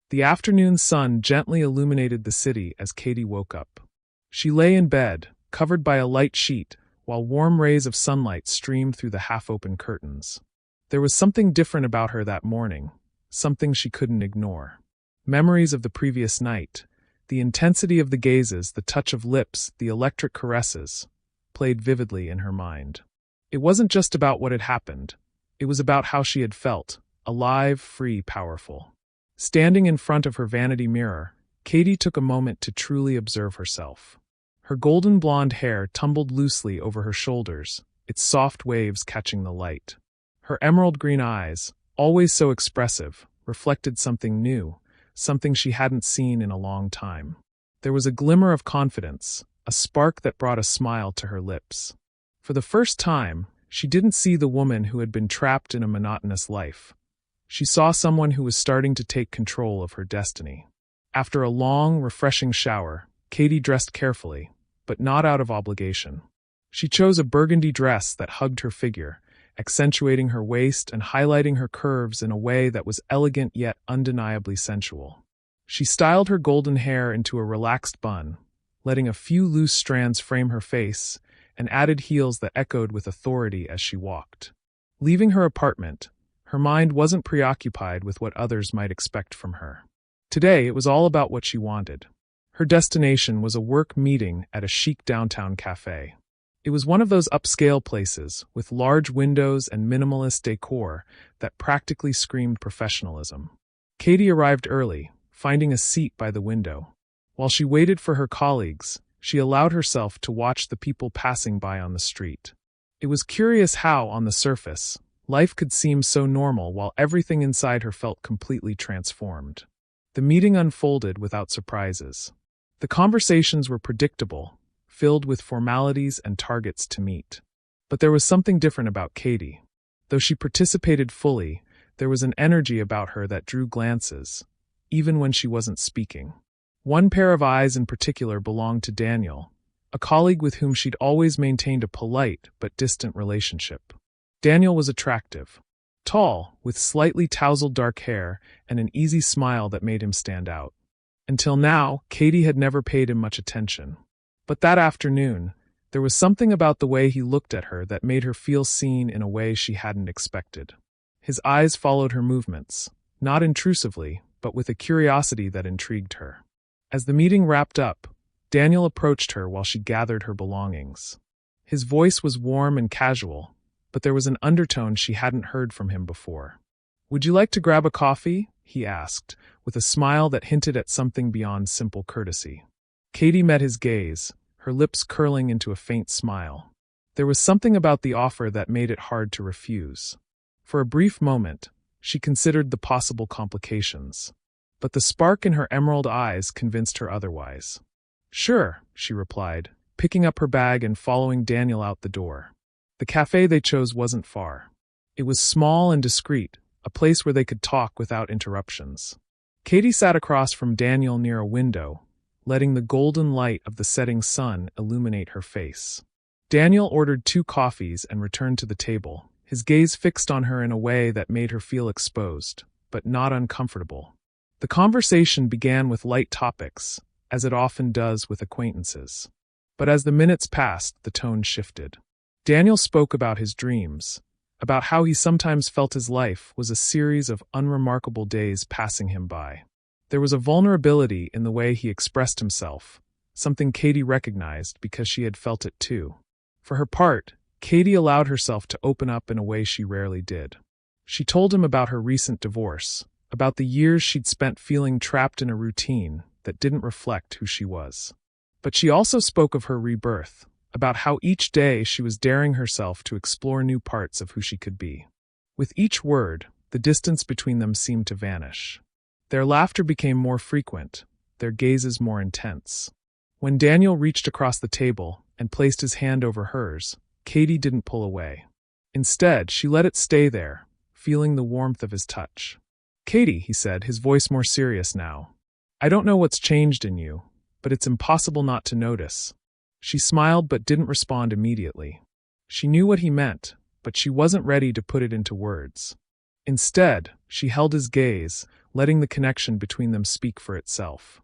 The afternoon sun gently illuminated the city as Katy woke up. She lay in bed, covered by a light sheet, while warm rays of sunlight streamed through the half-open curtains. There was something different about her that morning, something she couldn't ignore. Memories of the previous night, the intensity of the gazes, the touch of lips, the electric caresses, played vividly in her mind. It wasn't just about what had happened. It was about how she had felt, alive, free, powerful. Standing in front of her vanity mirror, Katy took a moment to truly observe herself. Her golden blonde hair tumbled loosely over her shoulders, its soft waves catching the light. Her emerald green eyes, always so expressive, reflected something new, something she hadn't seen in a long time. There was a glimmer of confidence, a spark that brought a smile to her lips. For the first time, she didn't see the woman who had been trapped in a monotonous life. She saw someone who was starting to take control of her destiny. After a long, refreshing shower, Katy dressed carefully, but not out of obligation. She chose a burgundy dress that hugged her figure, accentuating her waist and highlighting her curves in a way that was elegant yet undeniably sensual. She styled her golden hair into a relaxed bun, letting a few loose strands frame her face, and added heels that echoed with authority as she walked. Leaving her apartment, her mind wasn't preoccupied with what others might expect from her. Today, it was all about what she wanted. Her destination was a work meeting at a chic downtown cafe. It was one of those upscale places, with large windows and minimalist decor that practically screamed professionalism. Katy arrived early, finding a seat by the window. While she waited for her colleagues, she allowed herself to watch the people passing by on the street. It was curious how, on the surface, life could seem so normal while everything inside her felt completely transformed. The meeting unfolded without surprises. The conversations were predictable, filled with formalities and targets to meet. But there was something different about Katy. Though she participated fully, there was an energy about her that drew glances, even when she wasn't speaking. One pair of eyes in particular belonged to Daniel, a colleague with whom she'd always maintained a polite but distant relationship. Daniel was attractive. Tall, with slightly tousled dark hair and an easy smile that made him stand out. Until now, Katy had never paid him much attention. But that afternoon, there was something about the way he looked at her that made her feel seen in a way she hadn't expected. His eyes followed her movements, not intrusively, but with a curiosity that intrigued her. As the meeting wrapped up, Daniel approached her while she gathered her belongings. His voice was warm and casual, but there was an undertone she hadn't heard from him before. "Would you like to grab a coffee?" he asked, with a smile that hinted at something beyond simple courtesy. Katy met his gaze, her lips curling into a faint smile. There was something about the offer that made it hard to refuse. For a brief moment, she considered the possible complications. But the spark in her emerald eyes convinced her otherwise. "Sure," she replied, picking up her bag and following Daniel out the door. The cafe they chose wasn't far. It was small and discreet, a place where they could talk without interruptions. Katy sat across from Daniel near a window, letting the golden light of the setting sun illuminate her face. Daniel ordered 2 coffees and returned to the table, his gaze fixed on her in a way that made her feel exposed, but not uncomfortable. The conversation began with light topics, as it often does with acquaintances. But as the minutes passed, the tone shifted. Daniel spoke about his dreams, about how he sometimes felt his life was a series of unremarkable days passing him by. There was a vulnerability in the way he expressed himself, something Katy recognized because she had felt it too. For her part, Katy allowed herself to open up in a way she rarely did. She told him about her recent divorce, about the years she'd spent feeling trapped in a routine that didn't reflect who she was. But she also spoke of her rebirth, about how each day she was daring herself to explore new parts of who she could be. With each word, the distance between them seemed to vanish. Their laughter became more frequent, their gazes more intense. When Daniel reached across the table and placed his hand over hers, Katy didn't pull away. Instead, she let it stay there, feeling the warmth of his touch. "Katy," he said, his voice more serious now, "I don't know what's changed in you, but it's impossible not to notice." She smiled but didn't respond immediately. She knew what he meant, but she wasn't ready to put it into words. Instead, she held his gaze, letting the connection between them speak for itself.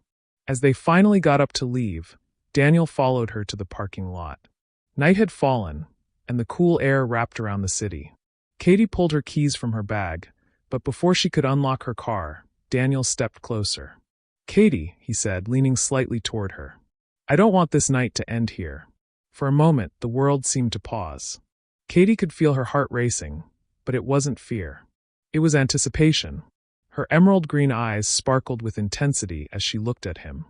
As they finally got up to leave, Daniel followed her to the parking lot. Night had fallen, and the cool air wrapped around the city. Katy pulled her keys from her bag, but before she could unlock her car, Daniel stepped closer. "Katy," he said, leaning slightly toward her. "I don't want this night to end here." For a moment, the world seemed to pause. Katy could feel her heart racing, but it wasn't fear. It was anticipation. Her emerald green eyes sparkled with intensity as she looked at him.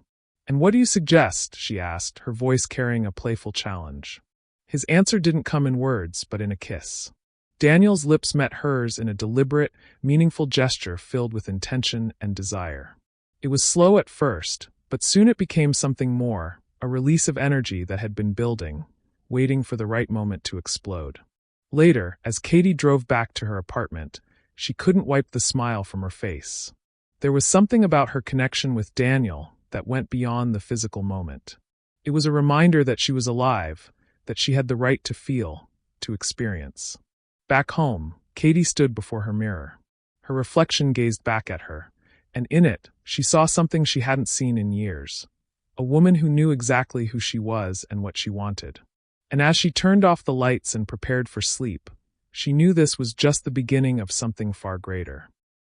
"And what do you suggest?" she asked, her voice carrying a playful challenge. His answer didn't come in words, but in a kiss. Daniel's lips met hers in a deliberate, meaningful gesture filled with intention and desire. It was slow at first, but soon it became something more, a release of energy that had been building, waiting for the right moment to explode. Later, as Katy drove back to her apartment, she couldn't wipe the smile from her face. There was something about her connection with Daniel that went beyond the physical moment. It was a reminder that she was alive, that she had the right to feel, to experience. Back home, Katy stood before her mirror. Her reflection gazed back at her, and in it, she saw something she hadn't seen in years. A woman who knew exactly who she was and what she wanted. And as she turned off the lights and prepared for sleep, she knew this was just the beginning of something far greater.